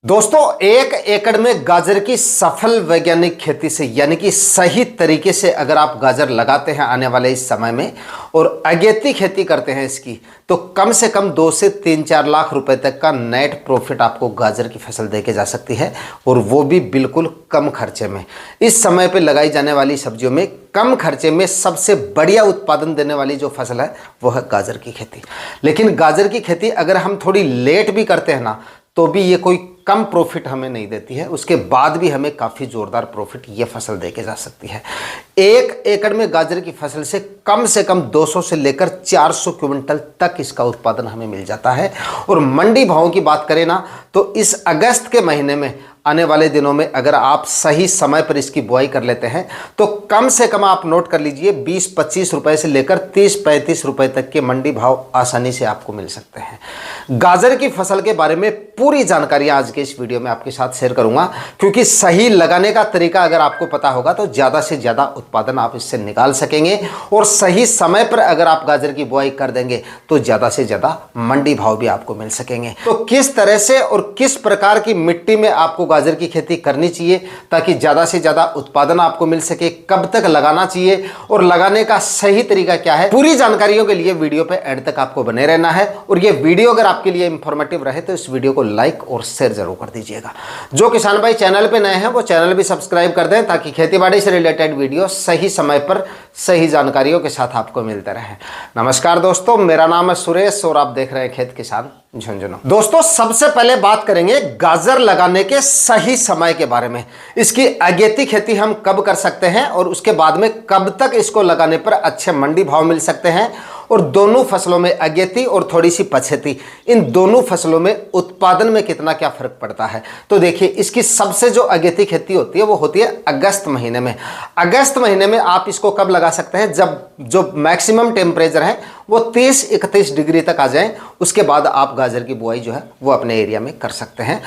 दोस्तों, 1 एकड़ में गाजर की सफल वैज्ञानिक खेती से यानी कि सही तरीके से अगर आप गाजर लगाते हैं आने वाले इस समय में और अगेती खेती करते हैं इसकी, तो कम से कम 2 से 3-4 लाख रुपए तक का नेट प्रॉफिट आपको गाजर की फसल देके जा सकती है, और वो भी बिल्कुल कम खर्चे में। इस समय पे लगाई जाने वाली सब्जियों में कम खर्चे में सबसे बढ़िया उत्पादन देने वाली जो फसल है वो है गाजर की खेती। लेकिन गाजर की खेती अगर हम थोड़ी लेट भी करते हैं ना, तो भी ये कोई कम प्रॉफिट हमें नहीं देती है, उसके बाद भी हमें काफ़ी ज़ोरदार प्रॉफिट ये फसल देके जा सकती है। 1 एकड़ में गाजर की फसल से कम 200 से लेकर 400 क्विंटल तक इसका उत्पादन हमें मिल जाता है। और मंडी भावों की बात करें ना, तो इस अगस्त के महीने में आने वाले दिनों में अगर आप सही समय पर इसकी बुआई कर लेते हैं तो कम से कम आप नोट कर लीजिए 20-25 रुपए से लेकर 30-35 रुपए तक के मंडी भाव आसानी से आपको मिल सकते हैं। गाजर की फसल के बारे में पूरी जानकारी आज के इस वीडियो में आपके साथ शेयर करूंगा, क्योंकि सही लगाने का तरीका अगर आपको पता होगा तो ज़्यादा से ज़्यादा उत्पादन आप इससे निकाल सकेंगे, और सही समय पर अगर आप गाजर की बुआई कर देंगे तो ज़्यादा से ज़्यादा मंडी भाव भी आपको मिल सकेंगे। तो किस तरह से और किस प्रकार की मिट्टी में आपको गाजर की खेती करनी चाहिए ताकि ज़्यादा से ज़्यादा उत्पादन आपको मिल सके, कब तक लगाना चाहिए और लगाने का सही तरीका क्या है, पूरी जानकारियों के लिए वीडियो पे एंड तक आपको बने रहना है। और ये वीडियो अगर आपके लिए इंफॉर्मेटिव रहे तो इस वीडियो को लाइक और शेयर जरूर कर दीजिएगा। जो किसान भाई चैनल पे नए हैं वो चैनल भी सब्सक्राइब कर दें ताकि खेतीबाड़ी से रिलेटेड वीडियो सही समय पर सही जानकारियों के साथ आपको मिलते रहे। नमस्कार दोस्तों, मेरा नाम है सुरेश और आप देख रहे हैं खेत किसान झुंझुनू। दोस्तों, सबसे पहले बात करेंगे गाजर लगाने के सही समय के बारे में। इसकी अगेती खेती हम कब कर सकते हैं और उसके बाद में कब तक इसको लगाने पर अच्छे मंडी भाव मिल सकते हैं, और दोनों फसलों में अगेती और थोड़ी सी पछेती, इन दोनों फसलों में उत्पादन में कितना क्या फर्क पड़ता है। तो देखिए, इसकी सबसे जो अगेती खेती होती है वो होती है अगस्त महीने में। अगस्त महीने में आप इसको कब लगा सकते हैं, जब जो मैक्सिमम टेम्परेचर है वो 30-31 डिग्री तक आ जाए, उसके बाद आप गाजर की बुआई जो है वो अपने एरिया में कर सकते हैं।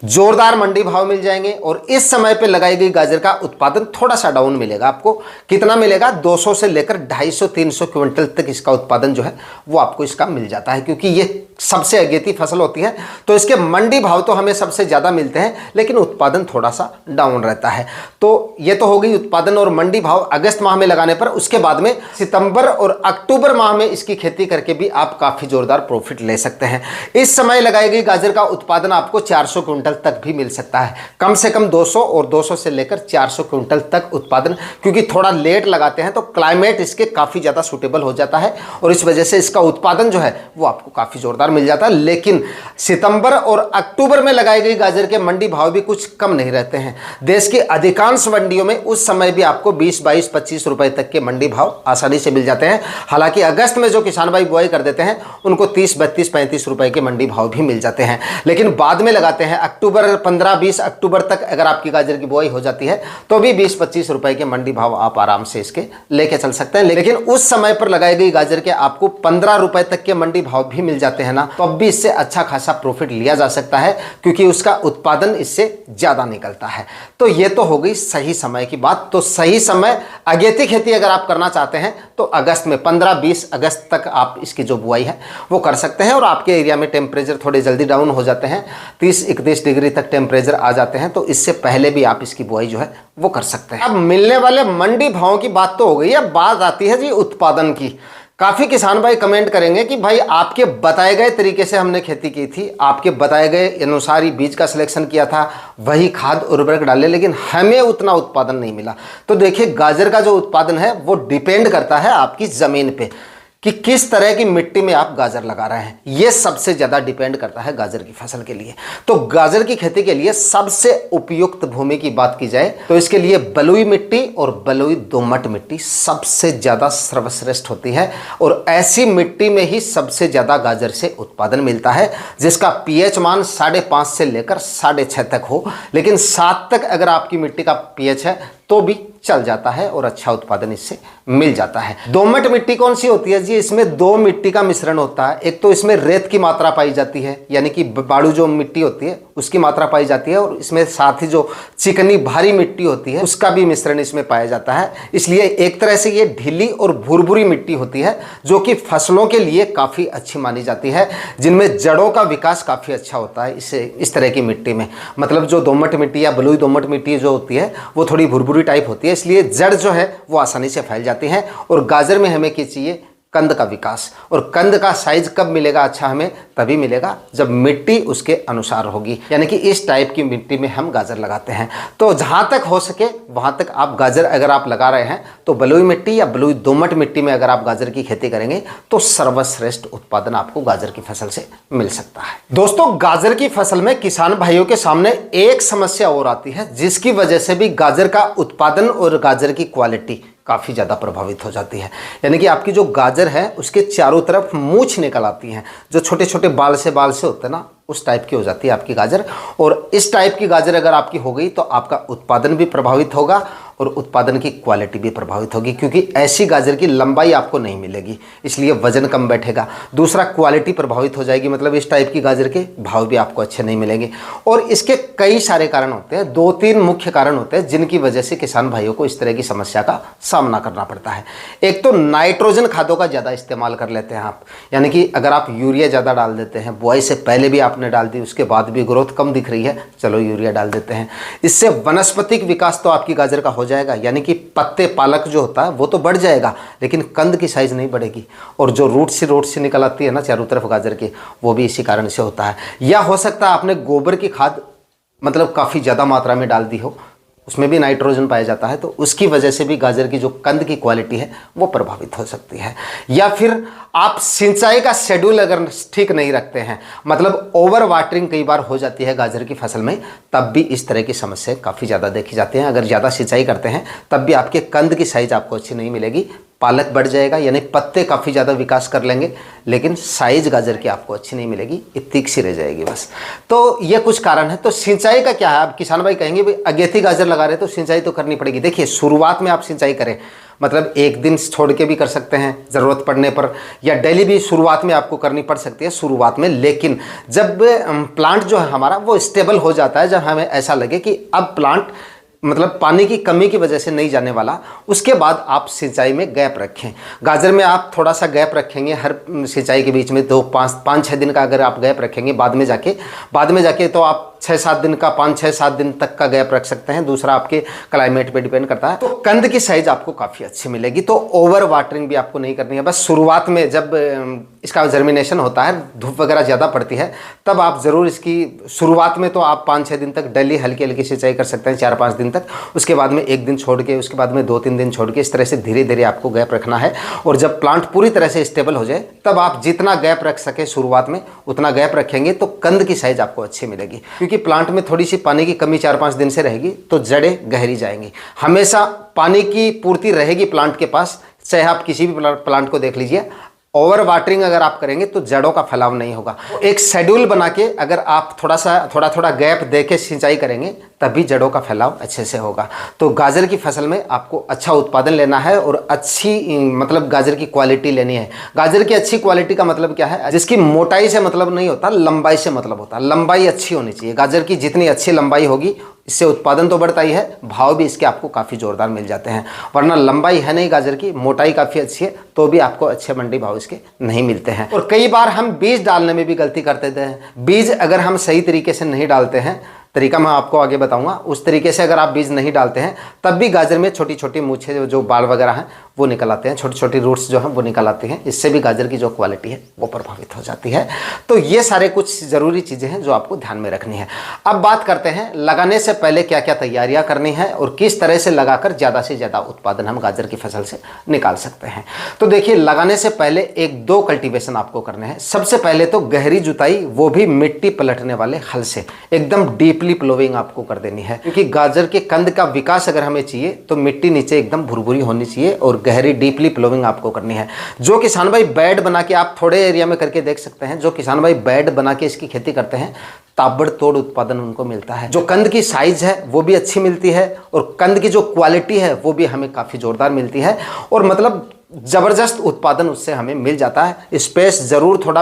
जोरदार मंडी भाव मिल जाएंगे और इस समय पे लगाई गई गाजर का उत्पादन थोड़ा सा डाउन मिलेगा। आपको कितना मिलेगा, 200 से लेकर 250-300 क्विंटल तक इसका उत्पादन जो है वो आपको इसका मिल जाता है, क्योंकि ये सबसे अगेती फसल होती है। तो इसके मंडी भाव तो हमें सबसे ज़्यादा मिलते हैं, लेकिन उत्पादन थोड़ा सा डाउन रहता है। तो ये तो हो गई उत्पादन और मंडी भाव अगस्त माह में लगाने पर। उसके बाद में सितंबर और अक्टूबर माह में इसकी खेती करके भी आप काफ़ी जोरदार प्रॉफिट ले सकते हैं। इस समय लगाई गई गाजर का उत्पादन आपको 400 क्विंटल तक भी मिल सकता है, कम से कम 200 और 200 से लेकर 400 क्विंटल तक उत्पादन, क्योंकि थोड़ा लेट लगाते हैं तो क्लाइमेट इसके काफ़ी ज़्यादा सूटेबल हो जाता है और इस वजह से इसका उत्पादन जो है वो आपको काफ़ी जोरदार मिल जाता है। लेकिन सितंबर और अक्टूबर में लगाई गई गाजर के मंडी भाव भी कुछ कम नहीं रहते हैं। देश की अधिकांश मंडियों में उस समय भी आपको 20-22-25 रुपए तक के मंडी भाव आसानी से मिल जाते हैं। हालांकि अगस्त में जो किसान भाई बुआई कर देते हैं उनको 30-32-35 रुपए के मंडी भाव भी मिल जाते हैं। लेकिन बाद में लगाते हैं अक्टूबर 15-20 अक्टूबर तक अगर आपकी गाजर की बुआई हो जाती है तो भी 20-25 रुपए के मंडी भाव आप आराम से इसके लेके चल सकते हैं। लेकिन उस समय पर लगाई गई गाजर के आपको 15 रुपए तक के मंडी भाव भी मिल जाते हैं ना, तो अब भी इससे अच्छा खासा प्रॉफिट लिया जा सकता है, क्योंकि उसका उत्पादन इससे ज्यादा निकलता है। तो ये तो हो गई सही समय की बात। तो सही समय अगेती खेती अगर आप करना चाहते हैं तो अगस्त में 15-20 अगस्त तक आप इसकी जो बुआई है वो कर सकते हैं, और आपके एरिया में टेम्परेचर थोड़े जल्दी डाउन हो जाते हैं, 30-31 डिग्री तक टेम्परेचर आ जाते हैं, तो इससे पहले भी आप इसकी बुआई जो है वो कर सकते हैं। अब मिलने वाले मंडी भावों की बात तो हो गई, अब बात आती है जी उत्पादन की। काफ़ी किसान भाई कमेंट करेंगे कि भाई आपके बताए गए तरीके से हमने खेती की थी, आपके बताए गए अनुसार ही बीज का सिलेक्शन किया था, वही खाद उर्वरक डाले, लेकिन हमें उतना उत्पादन नहीं मिला। तो देखिए, गाजर का जो उत्पादन है वो डिपेंड करता है आपकी ज़मीन पे कि किस तरह की मिट्टी में आप गाजर लगा रहे हैं। ये सबसे ज़्यादा डिपेंड करता है गाजर की फसल के लिए। तो गाजर की खेती के लिए सबसे उपयुक्त भूमि की बात की जाए तो इसके लिए बलुई मिट्टी और बलुई दोमट मिट्टी सबसे ज़्यादा सर्वश्रेष्ठ होती है, और ऐसी मिट्टी में ही सबसे ज़्यादा गाजर से उत्पादन मिलता है जिसका पीएच मान 5.5 से लेकर 6.5 तक हो। लेकिन 7 तक अगर आपकी मिट्टी का पीएच है तो भी चल जाता है और अच्छा उत्पादन इससे मिल जाता है। दोमट मिट्टी कौन सी होती है जी, इसमें दो मिट्टी का मिश्रण होता है। एक तो इसमें रेत की मात्रा पाई जाती है, यानी कि बालू जो मिट्टी होती है उसकी मात्रा पाई जाती है, और इसमें साथ ही जो चिकनी भारी मिट्टी होती है उसका भी मिश्रण इसमें पाया जाता है। इसलिए एक तरह से ये ढीली और भुरभुरी मिट्टी होती है जो कि फसलों के लिए काफ़ी अच्छी मानी जाती है, जिनमें जड़ों का विकास काफ़ी अच्छा होता है इससे, इस तरह की मिट्टी में। मतलब जो दोमट मिट्टी या बलुई दोमट मिट्टी जो होती है वो थोड़ी भुरभुरी टाइप होती है, इसलिए जड़ जो है वो आसानी से फैल जाती है। और गाजर में हमें क्या चाहिए? कंद का विकास। और कंद का साइज कब मिलेगा अच्छा हमें? तभी मिलेगा जब मिट्टी उसके अनुसार होगी, यानी कि इस टाइप की मिट्टी में हम गाजर लगाते हैं। तो जहाँ तक हो सके वहाँ तक आप गाजर अगर आप लगा रहे हैं तो बलुई मिट्टी या बलुई दोमट मिट्टी में अगर आप गाजर की खेती करेंगे तो सर्वश्रेष्ठ उत्पादन आपको गाजर की फसल से मिल सकता है। दोस्तों, गाजर की फसल में किसान भाइयों के सामने एक समस्या और आती है, जिसकी वजह से भी गाजर का उत्पादन और गाजर की क्वालिटी काफ़ी ज़्यादा प्रभावित हो जाती है। यानी कि आपकी जो गाजर है उसके चारों तरफ मूंछ निकल आती हैं, जो छोटे छोटे बाल से होते हैं ना, उस टाइप की हो जाती है आपकी गाजर। और इस टाइप की गाजर अगर आपकी हो गई तो आपका उत्पादन भी प्रभावित होगा और उत्पादन की क्वालिटी भी प्रभावित होगी, क्योंकि ऐसी गाजर की लंबाई आपको नहीं मिलेगी, इसलिए वजन कम बैठेगा। दूसरा, क्वालिटी प्रभावित हो जाएगी, मतलब इस टाइप की गाजर के भाव भी आपको अच्छे नहीं मिलेंगे। और इसके कई सारे कारण होते हैं, 2-3 मुख्य कारण होते हैं जिनकी वजह से किसान भाइयों को इस तरह की समस्या का सामना करना पड़ता है। एक तो नाइट्रोजन खादों का ज़्यादा इस्तेमाल कर लेते हैं आप, यानी कि अगर आप यूरिया ज़्यादा डाल देते हैं, बुआई से पहले भी आपने डाल दी, उसके बाद भी ग्रोथ कम दिख रही है, चलो यूरिया डाल देते हैं। इससे वनस्पतिक विकास तो आपकी गाजर का हो जाएगा, यानी कि पत्ते पालक जो होता है वो तो बढ़ जाएगा, लेकिन कंद की साइज नहीं बढ़ेगी। और जो रूट से निकल आती है ना चारों तरफ गाजर की, वो भी इसी कारण से होता है। या हो सकता है आपने गोबर की खाद मतलब काफ़ी ज़्यादा मात्रा में डाल दी हो, उसमें भी नाइट्रोजन पाया जाता है, तो उसकी वजह से भी गाजर की जो कंद की क्वालिटी है वो प्रभावित हो सकती है। या फिर आप सिंचाई का शेड्यूल अगर ठीक नहीं रखते हैं, मतलब ओवर वाटरिंग कई बार हो जाती है गाजर की फसल में, तब भी इस तरह की समस्या काफ़ी ज़्यादा देखी जाती हैं। अगर ज़्यादा सिंचाई करते हैं तब भी आपके कंद की साइज आपको अच्छी नहीं मिलेगी, पालक बढ़ जाएगा, यानी पत्ते काफ़ी ज़्यादा विकास कर लेंगे, लेकिन साइज गाजर की आपको अच्छी नहीं मिलेगी, तीख सी रह जाएगी बस। तो ये कुछ कारण है। तो सिंचाई का क्या है? अब किसान भाई कहेंगे भाई अगेती गाजर लगा रहे तो सिंचाई तो करनी पड़ेगी। देखिए, शुरुआत में आप सिंचाई करें, मतलब एक दिन छोड़ के भी कर सकते हैं ज़रूरत पड़ने पर, या डेली भी शुरुआत में आपको करनी पड़ सकती है शुरुआत में। लेकिन जब प्लांट जो है हमारा वो स्टेबल हो जाता है, जब हमें ऐसा लगे कि अब प्लांट मतलब पानी की कमी की वजह से नहीं जाने वाला, उसके बाद आप सिंचाई में गैप रखें। गाजर में आप थोड़ा सा गैप रखेंगे हर सिंचाई के बीच में, 5-6 दिन का अगर आप गैप रखेंगे, बाद में जाके तो आप 6-7 दिन का, 5-6-7 दिन तक का गैप रख सकते हैं। दूसरा आपके क्लाइमेट पे डिपेंड करता है। तो कंद की साइज आपको काफ़ी अच्छी मिलेगी। तो ओवर वाटरिंग भी आपको नहीं करनी है, बस शुरुआत में जब इसका जर्मिनेशन होता है, धूप वगैरह ज़्यादा पड़ती है, तब आप ज़रूर इसकी शुरुआत में तो आप 5-6 दिन तक डेली हल्की हल्की सिंचाई कर सकते हैं, 4-5 दिन तक। उसके बाद में 1 दिन छोड़ के, उसके बाद में 2-3 दिन छोड़ के, इस तरह से धीरे धीरे आपको गैप रखना है। और जब प्लांट पूरी तरह से स्टेबल हो जाए तब आप जितना गैप रख सके शुरुआत में उतना गैप रखेंगे तो कंद की साइज आपको अच्छी मिलेगी। क्योंकि प्लांट में थोड़ी सी पानी की कमी 4-5 दिन से रहेगी तो जड़ें गहरी जाएंगी। हमेशा पानी की पूर्ति रहेगी प्लांट के पास, चाहे आप किसी भी प्लांट को देख लीजिए। ओवर वाटरिंग अगर आप करेंगे तो जड़ों का फैलाव नहीं होगा। एक शेड्यूल बना के अगर आप थोड़ा गैप दे के सिंचाई करेंगे तभी जड़ों का फैलाव अच्छे से होगा। तो गाजर की फसल में आपको अच्छा उत्पादन लेना है और अच्छी मतलब गाजर की क्वालिटी लेनी है। गाजर की अच्छी क्वालिटी का मतलब क्या है? जिसकी मोटाई से मतलब नहीं होता, लंबाई से मतलब होता है। लंबाई अच्छी होनी चाहिए। गाजर की जितनी अच्छी लंबाई होगी इससे उत्पादन तो बढ़ता ही है, भाव भी इसके आपको काफ़ी जोरदार मिल जाते हैं। वरना लंबाई है नहीं गाजर की, मोटाई काफ़ी अच्छी है तो भी आपको अच्छे मंडी भाव इसके नहीं मिलते हैं। और कई बार हम बीज डालने में भी गलती करते थे। बीज अगर हम सही तरीके से नहीं डालते हैं, तरीका मैं आपको आगे बताऊंगा, उस तरीके से अगर आप बीज नहीं डालते हैं तब भी गाजर में छोटी छोटी मूछें जो बाल वगैरह हैं वो निकल आते हैं, छोटी छोटी रूट्स जो हैं वो निकल आती हैं। इससे भी गाजर की जो क्वालिटी है वो प्रभावित हो जाती है। तो ये सारे कुछ ज़रूरी चीज़ें हैं जो आपको ध्यान में रखनी है। अब बात करते हैं लगाने से पहले क्या क्या तैयारियां करनी है और किस तरह से लगाकर ज़्यादा से ज़्यादा उत्पादन हम गाजर की फसल से निकाल सकते हैं। तो देखिए, लगाने से पहले 1-2 कल्टीवेशन आपको करने हैं। सबसे पहले तो गहरी जुताई, वो भी मिट्टी पलटने वाले हल से एकदम डीपली प्लोविंग आपको कर देनी है। क्योंकि गाजर के कंद का विकास अगर हमें चाहिए तो मिट्टी नीचे एकदम भुरभुरी होनी चाहिए और गहरी डीपली प्लोविंग आपको करनी है। जो किसान भाई बेड बना के, आप थोड़े एरिया में करके देख सकते हैं, जो किसान भाई बेड बना के इसकी खेती करते हैं ताबड़तोड़ उत्पादन उनको मिलता है। जो कंद की साइज है वो भी अच्छी मिलती है और कंद की जो क्वालिटी है वो भी हमें काफ़ी जोरदार मिलती है। और मतलब ज़बरदस्त उत्पादन उससे हमें मिल जाता है। स्पेस ज़रूर थोड़ा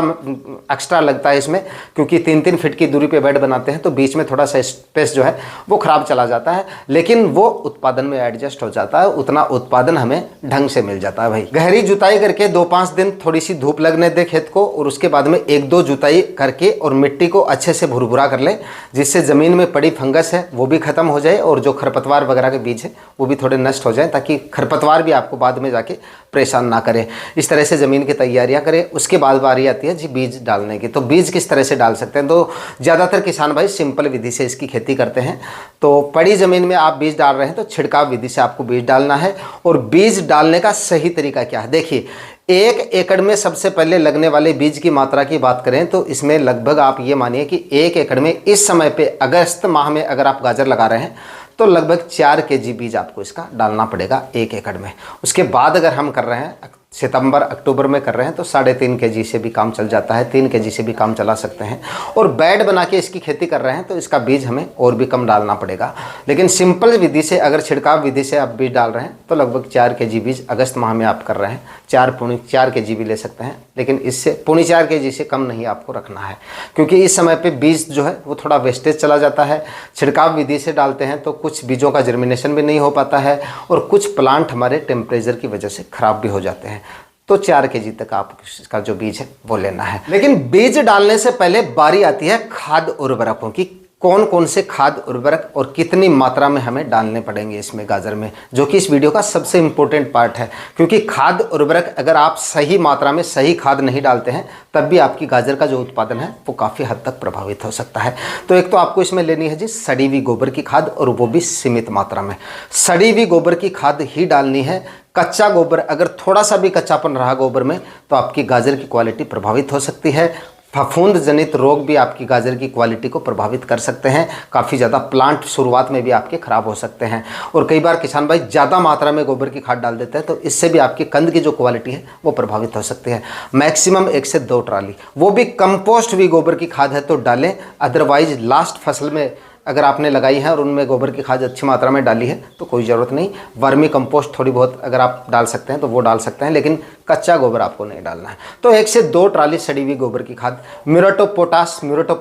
एक्स्ट्रा लगता है इसमें, क्योंकि 3-3 फीट की दूरी पे बेड बनाते हैं तो बीच में थोड़ा सा स्पेस जो है वो ख़राब चला जाता है, लेकिन वो उत्पादन में एडजस्ट हो जाता है, उतना उत्पादन हमें ढंग से मिल जाता है भाई। गहरी जुताई करके 2-5 दिन थोड़ी सी धूप लगने दे खेत को, और उसके बाद में 1-2 जुताई करके और मिट्टी को अच्छे से भुरभुरा कर लें, जिससे ज़मीन में पड़ी फंगस है वो भी ख़त्म हो जाए और जो खरपतवार वगैरह के बीज है वो भी थोड़े नष्ट हो जाए, ताकि खरपतवार भी आपको बाद में जाके परेशान ना करे। इस तरह से ज़मीन की तैयारियां करें। उसके बाद बारी आती है जी बीज डालने की। तो बीज किस तरह से डाल सकते हैं? तो ज़्यादातर किसान भाई सिंपल विधि से इसकी खेती करते हैं। तो पड़ी ज़मीन में आप बीज डाल रहे हैं तो छिड़काव विधि से आपको बीज डालना है। और बीज डालने का सही तरीका क्या है? देखिए, 1 एकड़ में सबसे पहले लगने वाले बीज की मात्रा की बात करें तो इसमें लगभग आप ये मानिए कि 1 एकड़ में इस समय पे अगस्त माह में अगर आप गाजर लगा रहे हैं तो लगभग 4 केजी बीज आपको इसका डालना पड़ेगा 1 एकड़ में। उसके बाद अगर हम कर रहे हैं सितंबर अक्टूबर में कर रहे हैं तो 3.5 केजी से भी काम चल जाता है, 3 केजी से भी काम चला सकते हैं। और बेड बना के इसकी खेती कर रहे हैं तो इसका बीज हमें और भी कम डालना पड़ेगा। लेकिन सिंपल विधि से अगर छिड़काव विधि से आप बीज डाल रहे हैं तो लगभग 4 केजी बीज अगस्त माह में आप कर रहे हैं, 4 केजी भी ले सकते हैं, लेकिन इससे 4 केजी से कम नहीं आपको रखना है, क्योंकि इस समय पे बीज जो है वो थोड़ा वेस्टेज चला जाता है। छिड़काव विधि से डालते हैं तो कुछ बीजों का जर्मिनेशन भी नहीं हो पाता है और कुछ प्लांट हमारे टेम्परेचर की वजह से खराब भी हो जाते हैं। तो 4 केजी तक आप इसका जो बीज है वो लेना है। लेकिन बीज डालने से पहले बारी आती है खाद उर्वरकों की। कौन कौन से खाद उर्वरक और कितनी मात्रा में हमें डालने पड़ेंगे इसमें गाजर में, जो कि इस वीडियो का सबसे इम्पोर्टेंट पार्ट है। क्योंकि खाद उर्वरक अगर आप सही मात्रा में सही खाद नहीं डालते हैं तब भी आपकी गाजर का जो उत्पादन है वो काफ़ी हद तक प्रभावित हो सकता है। तो एक तो आपको इसमें लेनी है जी सड़ी हुई गोबर की खाद, और वो भी सीमित मात्रा में। सड़ी हुई गोबर की खाद ही डालनी है। कच्चा गोबर, अगर थोड़ा सा भी कच्चापन रहा गोबर में तो आपकी गाजर की क्वालिटी प्रभावित हो सकती है। फफूंद जनित रोग भी आपकी गाजर की क्वालिटी को प्रभावित कर सकते हैं। काफ़ी ज़्यादा प्लांट शुरुआत में भी आपके ख़राब हो सकते हैं। और कई बार किसान भाई ज़्यादा मात्रा में गोबर की खाद डाल देते हैं तो इससे भी आपकी कंद की जो क्वालिटी है वो प्रभावित हो सकती है। मैक्सिमम 1 से 2 ट्राली, वो भी कंपोस्ट भी गोबर की खाद है तो डालें। अदरवाइज लास्ट फसल में अगर आपने लगाई है और उनमें गोबर की खाद अच्छी मात्रा में डाली है तो कोई ज़रूरत नहीं। वर्मी कंपोस्ट थोड़ी बहुत अगर आप डाल सकते हैं तो वो डाल सकते हैं, लेकिन कच्चा गोबर आपको नहीं डालना है। तो 1 से 2 ट्राली सड़ी हुई गोबर की खाद। म्यूरेट ऑफ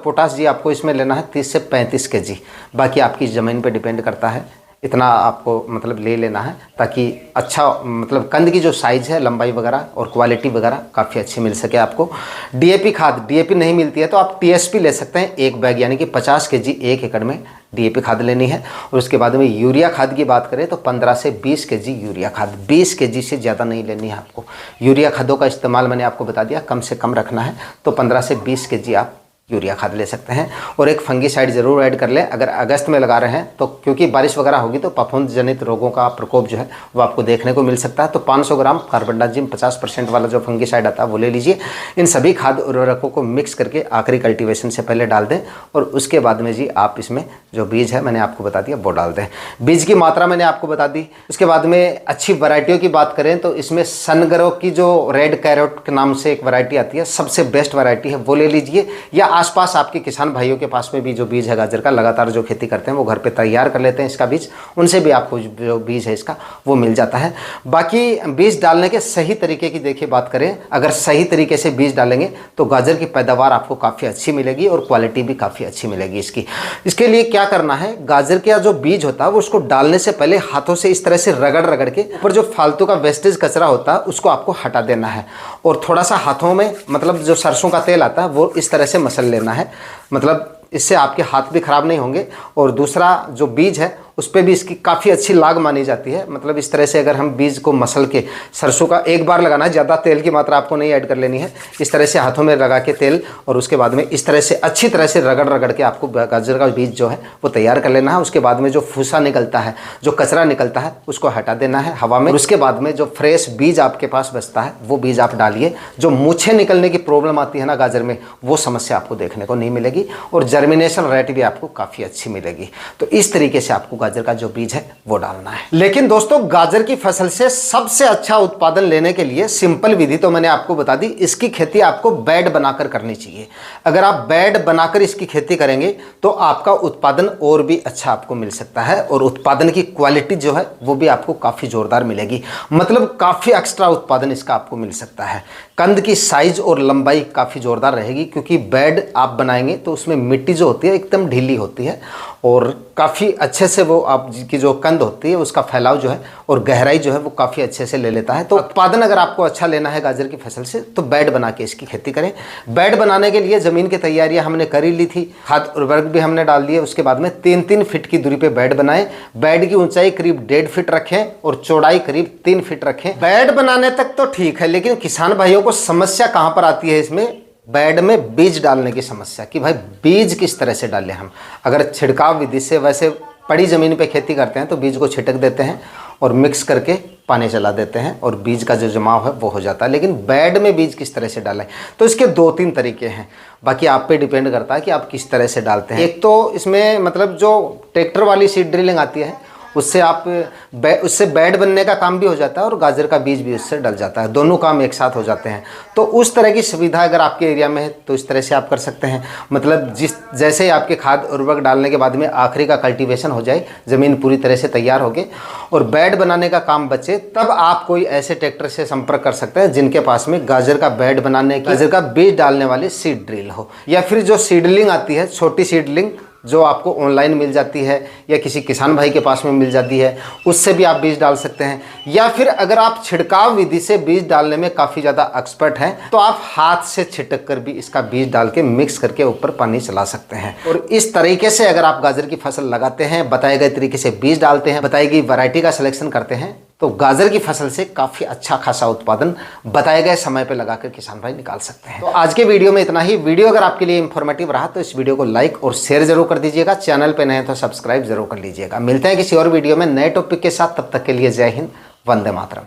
पोटाश जी आपको इसमें लेना है 30 से 35 केजी। बाकी आपकी ज़मीन पे डिपेंड करता है, इतना आपको मतलब ले लेना है ताकि अच्छा मतलब कंद की जो साइज़ है, लंबाई वगैरह और क्वालिटी वगैरह काफ़ी अच्छी मिल सके आपको। डीएपी खाद, डीएपी नहीं मिलती है तो आप टीएसपी ले सकते हैं 1 बैग, यानी कि 50 केजी 1 एकड़ में डीएपी खाद लेनी है। और उसके बाद में यूरिया खाद की बात करें तो 15 से 20 केजी यूरिया खाद, 20 केजी से ज़्यादा नहीं लेनी है आपको। यूरिया खादों का इस्तेमाल मैंने आपको बता दिया कम से कम रखना है, तो 15 से 20 केजी आप यूरिया खाद ले सकते हैं। और एक फंगीसाइड ज़रूर ऐड कर लें अगर अगस्त में लगा रहे हैं तो, क्योंकि बारिश वगैरह होगी तो फफूंद जनित रोगों का प्रकोप जो है वो आपको देखने को मिल सकता है। तो 500 ग्राम कार्बनडाजिम 50% वाला जो फंगीसाइड आता है वो ले लीजिए। इन सभी खाद उर्वरकों को मिक्स करके आखिरी कल्टीवेशन से पहले डाल दें और उसके बाद में जी आप इसमें जो बीज है मैंने आपको बता दिया वो डाल दें। बीज की मात्रा मैंने आपको बता दी। उसके बाद में अच्छी वैरायटियों की बात करें तो इसमें सनग्रो की जो रेड कैरेट के नाम से एक वैरायटी आती है, सबसे बेस्ट वैरायटी है, वो ले लीजिए। या आसपास आपके किसान भाइयों के पास में भी जो बीज है गाजर का लगातार जो खेती करते हैं वो घर पे तैयार कर लेते हैं इसका बीज, उनसे भी आपको जो बीज है इसका वो मिल जाता है। बाकी बीज डालने के सही तरीके की देखिए बात करें, अगर सही तरीके से बीज डालेंगे तो गाजर की पैदावार आपको काफ़ी अच्छी मिलेगी और क्वालिटी भी काफ़ी अच्छी मिलेगी इसकी। इसके लिए क्या करना है, गाजर का जो बीज होता है वो उसको डालने से पहले हाथों से इस तरह से रगड़ रगड़ के ऊपर जो फालतू का वेस्टेज कचरा होता है उसको आपको हटा देना है। और थोड़ा सा हाथों में मतलब जो सरसों का तेल आता है वो इस तरह से मसल लेना है, मतलब इससे आपके हाथ भी खराब नहीं होंगे। और दूसरा जो बीज है उस पर भी इसकी काफ़ी अच्छी लाग मानी जाती है। मतलब इस तरह से अगर हम बीज को मसल के, सरसों का एक बार लगाना है, ज़्यादा तेल की मात्रा आपको नहीं ऐड कर लेनी है। इस तरह से हाथों में लगा के तेल और उसके बाद में इस तरह से अच्छी तरह से रगड़ रगड़ के आपको गाजर का बीज जो है वो तैयार कर लेना है। उसके बाद में जो फूसा निकलता है, जो कचरा निकलता है उसको हटा देना है हवा में। उसके बाद में जो फ्रेश बीज आपके पास बचता है वो बीज आप डालिए। जो मूछें निकलने की प्रॉब्लम आती है ना गाजर में, वो समस्या आपको देखने को नहीं मिलेगी और जर्मिनेशन रेट भी आपको काफ़ी अच्छी मिलेगी। तो इस तरीके से आपको गाजर का जो बीज है वो डालना है। लेकिन दोस्तों गाजर की फसल से सबसे अच्छा उत्पादन लेने के लिए सिंपल विधि तो मैंने आपको बता दी, इसकी खेती आपको बेड बनाकर करनी चाहिए। अगर आप बेड बनाकर इसकी खेती करेंगे तो आपका उत्पादन और भी अच्छा आपको मिल सकता है और उत्पादन की क्वालिटी जो है वो भी आपको काफ़ी जोरदार मिलेगी, मतलब काफ़ी एक्स्ट्रा उत्पादन इसका आपको मिल सकता है। कंद की साइज और लंबाई काफ़ी जोरदार रहेगी, क्योंकि बेड आप बनाएंगे तो उसमें मिट्टी जो होती है एकदम ढीली होती है और काफ़ी अच्छे से वो आपकी जो कंद होती है उसका फैलाव जो है और गहराई जो है वो काफ़ी अच्छे से ले लेता है। तो उत्पादन अगर आपको अच्छा लेना है गाजर की फसल से तो बेड बना के इसकी खेती करें। बेड बनाने के लिए ज़मीन की तैयारियां हमने कर ही ली थी, खाद उर्वरक भी हमने डाल दिए। उसके बाद में 3-3 फीट की दूरी पे बेड बनाएं। बेड की ऊंचाई करीब 1.5 फीट रखें और चौड़ाई करीब 3 फीट रखें। बेड बनाने तक तो ठीक है, लेकिन किसान भाइयों को समस्या कहाँ पर आती है इसमें, बेड में बीज डालने की समस्या कि भाई बीज किस तरह से डालें हम। अगर छिड़काव विधि से वैसे पड़ी ज़मीन पे खेती करते हैं तो बीज को छिटक देते हैं और मिक्स करके पानी चला देते हैं और बीज का जो जमाव है वो हो जाता है। लेकिन बेड में बीज किस तरह से डालें, तो इसके 2-3 तरीके हैं, बाकी आप पे डिपेंड करता है कि आप किस तरह से डालते हैं। एक तो इसमें मतलब जो ट्रैक्टर वाली सीड ड्रिलिंग आती है उससे बेड बनने का काम भी हो जाता है और गाजर का बीज भी उससे डल जाता है, दोनों काम एक साथ हो जाते हैं। तो उस तरह की सुविधा अगर आपके एरिया में है तो इस तरह से आप कर सकते हैं। मतलब जैसे ही आपके खाद उर्वरक डालने के बाद में आखिरी का कल्टीवेशन हो जाए, ज़मीन पूरी तरह से तैयार हो गई और बेड बनाने का काम बचे, तब आप कोई ऐसे ट्रैक्टर से संपर्क कर सकते हैं जिनके पास में गाजर का बेड बनाने की, गाजर का बीज डालने वाली सीड ड्रिल हो, या फिर जो सीडलिंग आती है छोटी सीडलिंग जो आपको ऑनलाइन मिल जाती है या किसी किसान भाई के पास में मिल जाती है, उससे भी आप बीज डाल सकते हैं। या फिर अगर आप छिड़काव विधि से बीज डालने में काफ़ी ज़्यादा एक्सपर्ट हैं तो आप हाथ से छिटक कर भी इसका बीज डाल के मिक्स करके ऊपर पानी चला सकते हैं। और इस तरीके से अगर आप गाजर की फसल लगाते हैं, बताए गए तरीके से बीज डालते हैं, बताई गई वैरायटी का सिलेक्शन करते हैं, तो गाजर की फसल से काफ़ी अच्छा खासा उत्पादन बताए गए समय पे लगाकर किसान भाई निकाल सकते हैं। तो आज के वीडियो में इतना ही। वीडियो अगर आपके लिए इंफॉर्मेटिव रहा तो इस वीडियो को लाइक और शेयर जरूर कर दीजिएगा। चैनल पे नए हैं तो सब्सक्राइब जरूर कर लीजिएगा। मिलते हैं किसी और वीडियो में नए टॉपिक के साथ, तब तक के लिए जय हिंद, वंदे मातरम।